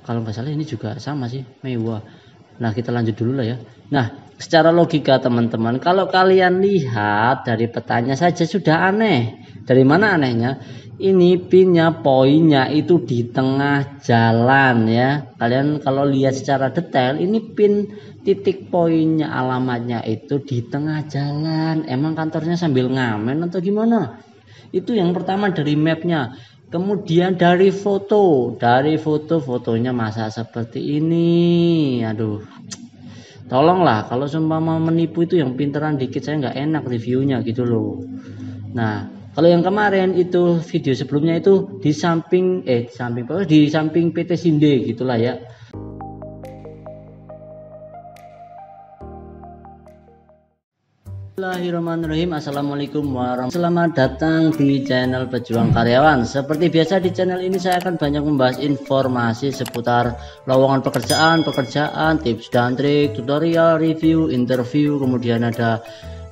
Kalau nggak salah ini juga sama sih, mewah. Nah, kita lanjut dulu lah ya. Nah, secara logika teman-teman, kalau kalian lihat dari petanya saja sudah aneh. Dari mana anehnya? Ini pinnya, poinnya itu di tengah jalan ya. Kalian kalau lihat secara detail, ini pin titik poinnya, alamatnya itu di tengah jalan. Emang kantornya sambil ngamen atau gimana? Itu yang pertama dari mapnya. Kemudian dari fotonya masa seperti ini. Aduh, tolonglah, kalau seumpama menipu itu yang pinteran dikit, saya nggak enak reviewnya gitu loh. Nah, kalau yang kemarin itu video sebelumnya itu di samping PT Sinde gitulah ya. Bismillahirrahmanirrahim. Assalamualaikum warahmatullahi wabarakatuh. Selamat datang di channel Pejuang Karyawan. Seperti biasa di channel ini saya akan banyak membahas informasi seputar lowongan pekerjaan, tips dan trik, tutorial, review, interview, kemudian ada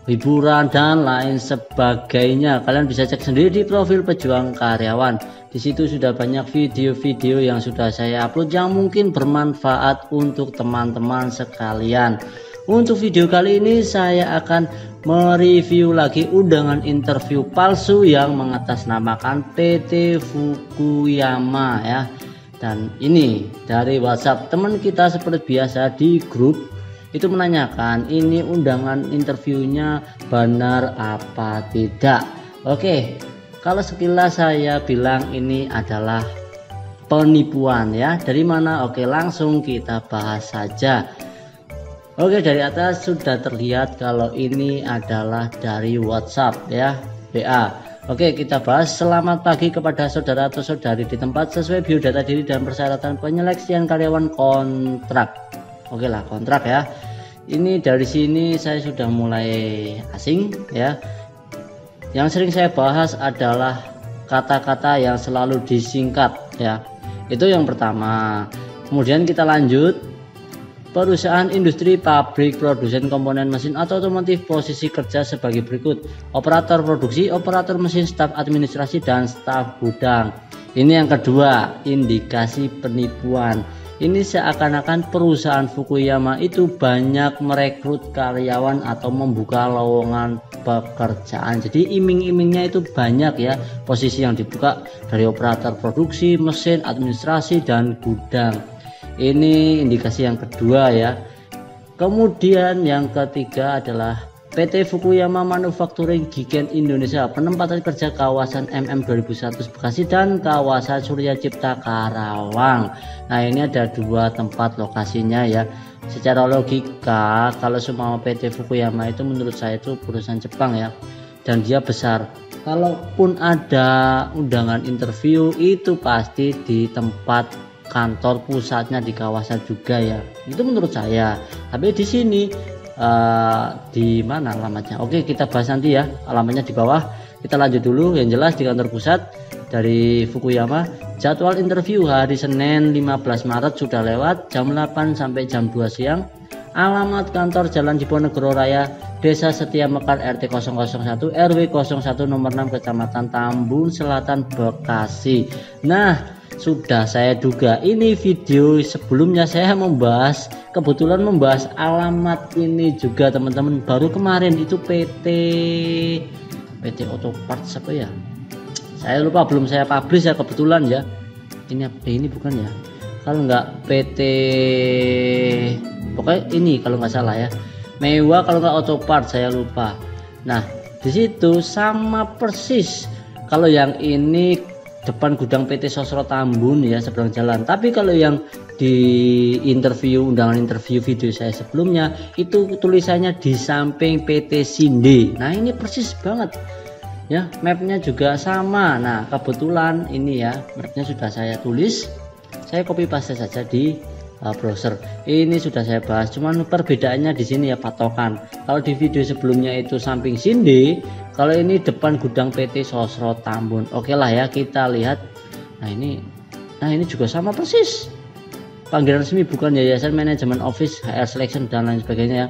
hiburan dan lain sebagainya. Kalian bisa cek sendiri di profil Pejuang Karyawan. Di situ sudah banyak video-video yang sudah saya upload yang mungkin bermanfaat untuk teman-teman sekalian. Untuk video kali ini saya akan mereview lagi undangan interview palsu yang mengatasnamakan PT Fukuyama ya. Dan ini dari WhatsApp teman kita seperti biasa di grup itu menanyakan ini undangan interviewnya benar apa tidak. Oke, kalau sekilas saya bilang ini adalah penipuan ya. Dari mana? Oke, langsung kita bahas saja. Oke, dari atas sudah terlihat kalau ini adalah dari WhatsApp ya, WA. Oke, kita bahas. Selamat pagi kepada saudara atau saudari di tempat sesuai biodata diri dan persyaratan penyeleksian karyawan kontrak. Oke lah, kontrak ya. Ini dari sini saya sudah mulai asing ya. Yang sering saya bahas adalah kata-kata yang selalu disingkat ya. Itu yang pertama. Kemudian kita lanjut. Perusahaan industri, pabrik, produsen komponen mesin atau otomotif, posisi kerja sebagai berikut: operator produksi, operator mesin, staf administrasi, dan staf gudang. Ini yang kedua, indikasi penipuan. Ini seakan-akan perusahaan Fukuyama itu banyak merekrut karyawan atau membuka lowongan pekerjaan. Jadi iming-imingnya itu banyak ya, posisi yang dibuka dari operator produksi, mesin, administrasi, dan gudang. Ini indikasi yang kedua ya. Kemudian yang ketiga adalah PT Fukuyama Manufacturing Giken Indonesia, penempatan kerja kawasan MM 2001 Bekasi dan kawasan Surya Cipta Karawang. Nah, ini ada dua tempat lokasinya ya. Secara logika kalau semua PT Fukuyama itu menurut saya itu perusahaan Jepang ya, dan dia besar. Kalaupun ada undangan interview itu pasti di tempat kantor pusatnya di kawasan juga ya, itu menurut saya. Tapi di sini di mana alamatnya? Oke, kita bahas nanti ya, alamatnya di bawah. Kita lanjut dulu. Yang jelas di kantor pusat dari Fukuyama, jadwal interview hari Senin 15 Maret sudah lewat jam 8 sampai jam 2 siang. Alamat kantor Jalan Diponegoro Raya, Desa Setia Mekar, RT 001 RW 01 nomor 6 Kecamatan Tambun Selatan, Bekasi. Nah, sudah saya duga ini video sebelumnya saya kebetulan membahas alamat ini juga teman-teman. Baru kemarin itu PT Autoparts apa ya, saya lupa, belum saya publish ya kebetulan ya. Ini bukan ya, kalau nggak PT, pokoknya ini kalau nggak salah ya, Mewah kalau nggak Autoparts, saya lupa. Nah, di situ sama persis. Kalau yang ini depan gudang PT Sosro Tambun ya, seberang jalan. Tapi kalau yang di undangan interview video saya sebelumnya itu tulisannya di samping PT Sinde. Nah, ini persis banget ya, mapnya juga sama. Nah, kebetulan ini ya, mapnya sudah saya tulis, saya copy paste saja di browser. Ini sudah saya bahas, cuman perbedaannya di sini ya, patokan. Kalau di video sebelumnya itu samping Sinde, kalau ini depan gudang PT Sosro Tambun. Oke lah ya, kita lihat. Nah ini juga sama persis. Panggilan resmi bukan Yayasan Manajemen Office HR Selection dan lain sebagainya ya.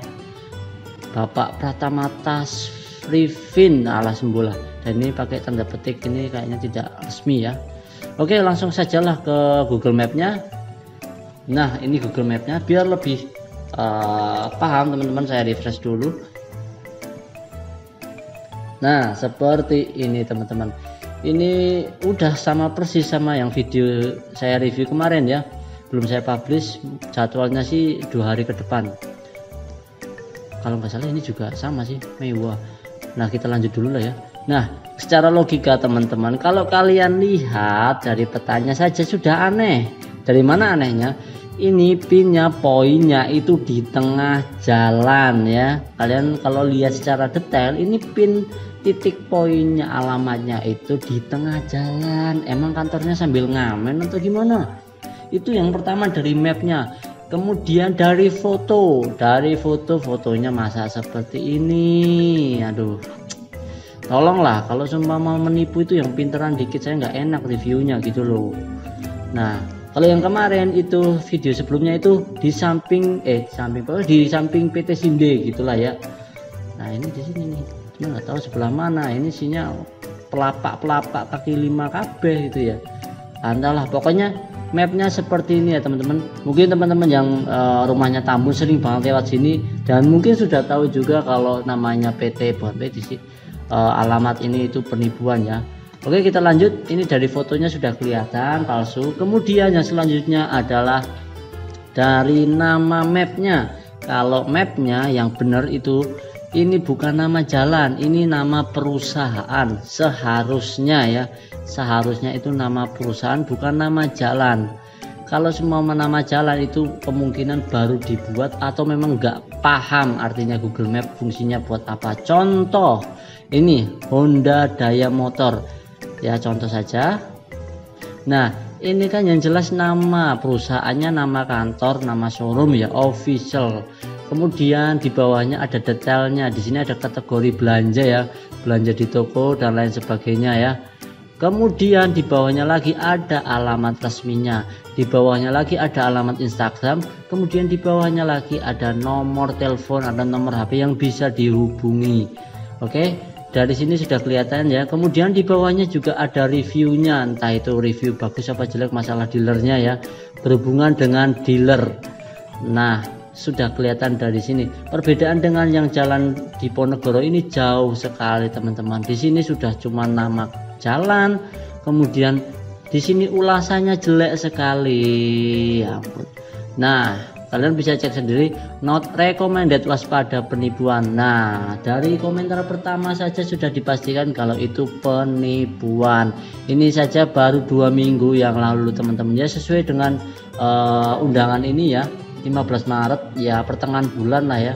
Bapak Pratama Tasrifin ala sembola. Dan ini pakai tanda petik, ini kayaknya tidak resmi ya. Oke, langsung sajalah ke Google Mapnya. Nah, ini Google Mapnya. Biar lebih paham teman-teman, saya refresh dulu. Nah, seperti ini teman-teman. Ini udah sama persis sama yang video saya review kemarin ya. Belum saya publish, jadwalnya sih 2 hari ke depan. Kalau nggak salah ini juga sama sih, mewah. Nah, kita lanjut dulu lah ya. Nah, secara logika teman-teman, kalau kalian lihat dari petanya saja sudah aneh. Dari mana anehnya? Ini pinnya, poinnya itu di tengah jalan ya. Kalian kalau lihat secara detail, ini pin titik poinnya, alamatnya itu di tengah jalan. Emang kantornya sambil ngamen atau gimana? Itu yang pertama dari mapnya. Kemudian dari fotonya masa seperti ini. Aduh, tolonglah, kalau semua mau menipu itu yang pinteran dikit, saya nggak enak reviewnya gitu loh. Nah, kalau yang kemarin itu video sebelumnya itu di samping PT Sinde gitulah ya. Nah, ini di sini nih, cuma nggak tahu sebelah mana. Ini isinya pelapak kaki 5 KB gitu ya. Entahlah, pokoknya mapnya seperti ini ya teman-teman. Mungkin teman-teman yang rumahnya Tambun sering banget lewat sini dan mungkin sudah tahu juga kalau namanya PT alamat ini itu penipuan ya. Oke, kita lanjut. Ini dari fotonya sudah kelihatan palsu. Kemudian yang selanjutnya adalah dari nama mapnya. Kalau mapnya yang benar itu ini bukan nama jalan, ini nama perusahaan. Seharusnya itu nama perusahaan, bukan nama jalan. Kalau semua nama jalan itu kemungkinan baru dibuat atau memang nggak paham artinya Google Map fungsinya buat apa. Contoh ini Honda Daya Motor ya, contoh saja. Nah, ini kan yang jelas nama perusahaannya, nama kantor, nama showroom ya, official. Kemudian di bawahnya ada detailnya. Di sini ada kategori belanja ya, belanja di toko dan lain sebagainya ya. Kemudian di bawahnya lagi ada alamat resminya, di bawahnya lagi ada alamat Instagram, kemudian di bawahnya lagi ada nomor telepon atau nomor HP yang bisa dihubungi. Oke, dari sini sudah kelihatan ya. Kemudian di bawahnya juga ada reviewnya, entah itu review bagus apa jelek, masalah dealernya ya, berhubungan dengan dealer. Nah, sudah kelihatan dari sini. Perbedaan dengan yang jalan di Ponegoro ini jauh sekali teman-teman. Di sini sudah cuma nama jalan, kemudian di sini ulasannya jelek sekali ya ampun. Nah, kalian bisa cek sendiri, not recommended, waspada penipuan. Nah, dari komentar pertama saja sudah dipastikan kalau itu penipuan. Ini saja baru 2 minggu yang lalu teman-teman ya, sesuai dengan undangan ini ya, 15 Maret ya, pertengahan bulan lah ya.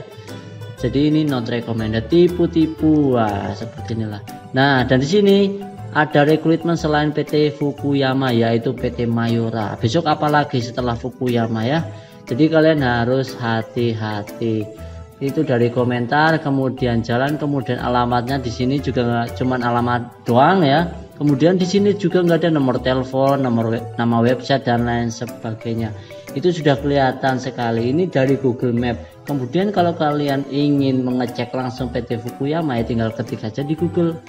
Jadi ini not recommended, tipu-tipu, wah seperti inilah. Nah, dan di sini ada rekrutmen selain PT Fukuyama yaitu PT Mayora. Besok apalagi setelah Fukuyama ya. Jadi kalian harus hati-hati. Itu dari komentar, kemudian jalan, kemudian alamatnya di sini juga nggak cuman alamat doang ya. Kemudian di sini juga nggak ada nomor telepon, nama website dan lain sebagainya. Itu sudah kelihatan sekali. Ini dari Google Map. Kemudian kalau kalian ingin mengecek langsung PT Fukuyama ya tinggal ketik saja di Google.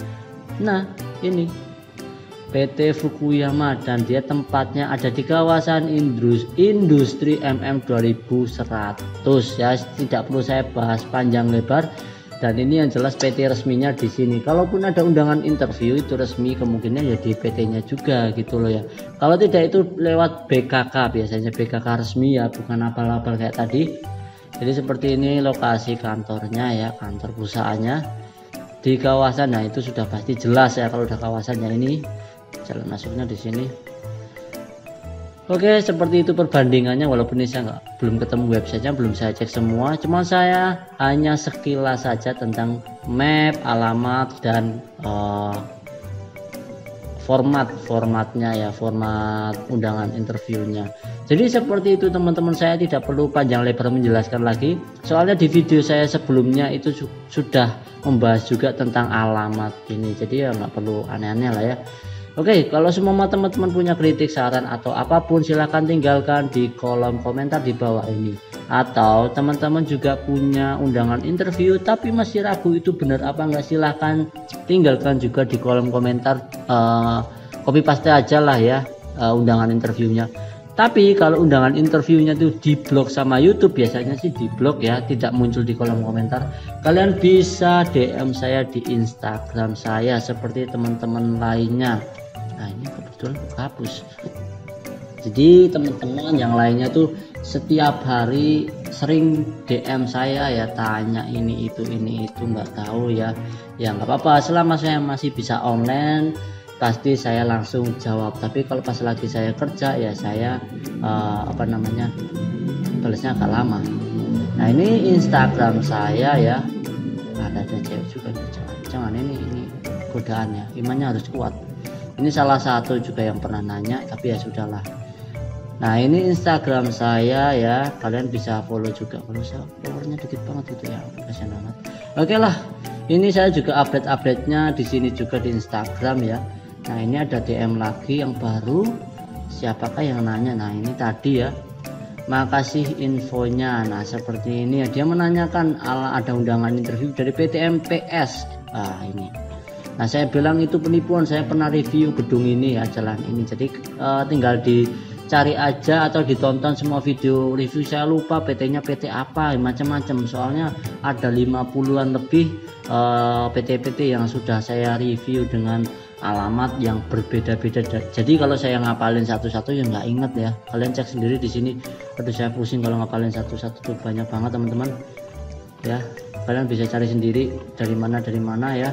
Nah, ini PT Fukuyama dan dia tempatnya ada di kawasan industri MM 2100 ya, tidak perlu saya bahas panjang lebar. Dan ini yang jelas PT resminya di sini. Kalaupun ada undangan interview itu resmi, kemungkinan ya di PT-nya juga gitu loh ya. Kalau tidak itu lewat BKK, biasanya BKK resmi ya, bukan abal-abal kayak tadi. Jadi seperti ini lokasi kantornya ya, kantor perusahaannya di kawasan. Nah, itu sudah pasti jelas ya kalau udah kawasannya. Ini jalan masuknya di sini. Oke, seperti itu perbandingannya. Walaupun ini saya belum ketemu websitenya, belum saya cek semua, cuma saya hanya sekilas saja tentang map, alamat dan formatnya ya, format undangan interviewnya. Jadi seperti itu teman-teman, saya tidak perlu panjang lebar menjelaskan lagi, soalnya di video saya sebelumnya itu sudah membahas juga tentang alamat ini. Jadi ya nggak perlu aneh-aneh lah ya. Oke, kalau semua teman-teman punya kritik, saran atau apapun silahkan tinggalkan di kolom komentar di bawah ini. Atau teman-teman juga punya undangan interview tapi masih ragu itu benar apa enggak, silahkan tinggalkan juga di kolom komentar, copy paste aja lah ya undangan interviewnya. Tapi kalau undangan interviewnya tuh diblok sama YouTube, biasanya sih diblok ya, tidak muncul di kolom komentar. Kalian bisa DM saya di Instagram saya seperti teman-teman lainnya. Nah ini kebetulan hapus. Jadi teman-teman yang lainnya tuh setiap hari sering DM saya ya, tanya ini itu nggak tahu ya. Ya nggak apa-apa, selama saya masih bisa online pasti saya langsung jawab. Tapi kalau pas lagi saya kerja ya saya balasnya agak lama. Nah ini Instagram saya ya, ada cewek juga, jangan ini godaan ya, imannya harus kuat. Ini salah satu juga yang pernah nanya, tapi ya sudahlah. Nah ini Instagram saya ya, kalian bisa follow juga. Kalau saya followernya dikit banget gitu ya, kasihan amat. Oke lah, ini saya juga update-nya di sini juga di Instagram ya. Nah ini ada DM lagi yang baru, siapakah yang nanya? Nah ini tadi ya, makasih infonya. Nah seperti ini ya, dia menanyakan ada undangan interview dari PT MPS. Nah ini, nah saya bilang itu penipuan, saya pernah review gedung ini ya, jalan ini. Jadi tinggal dicari aja atau ditonton semua video review. Saya lupa PT-nya PT apa, macam-macam, soalnya ada 50-an lebih PT-PT yang sudah saya review dengan alamat yang berbeda-beda. Jadi kalau saya ngapalin satu-satu ya nggak inget ya, kalian cek sendiri di sini. Aduh saya pusing kalau ngapalin satu-satu tuh, banyak banget teman-teman ya. Kalian bisa cari sendiri dari mana ya,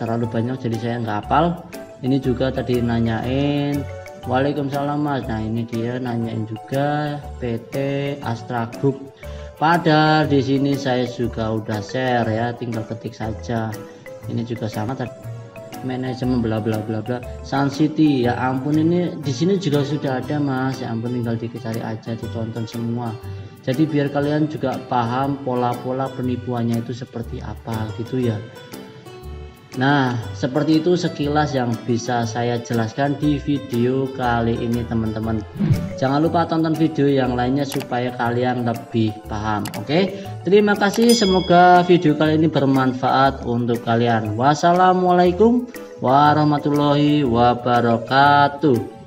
terlalu banyak jadi saya nggak hafal. Ini juga tadi nanyain, Waalaikumsalam Mas. Nah ini dia nanyain juga PT Astra Group. Padahal di sini saya juga udah share ya, tinggal ketik saja. Ini juga sama tadi, manajemen bla bla bla bla Sun City. Ya ampun, ini di sini juga sudah ada Mas, ya ampun, tinggal dicari aja, ditonton semua. Jadi biar kalian juga paham pola-pola penipuannya itu seperti apa gitu ya. Nah seperti itu sekilas yang bisa saya jelaskan di video kali ini teman-teman. Jangan lupa tonton video yang lainnya supaya kalian lebih paham. Oke, terima kasih, semoga video kali ini bermanfaat untuk kalian. Wassalamualaikum warahmatullahi wabarakatuh.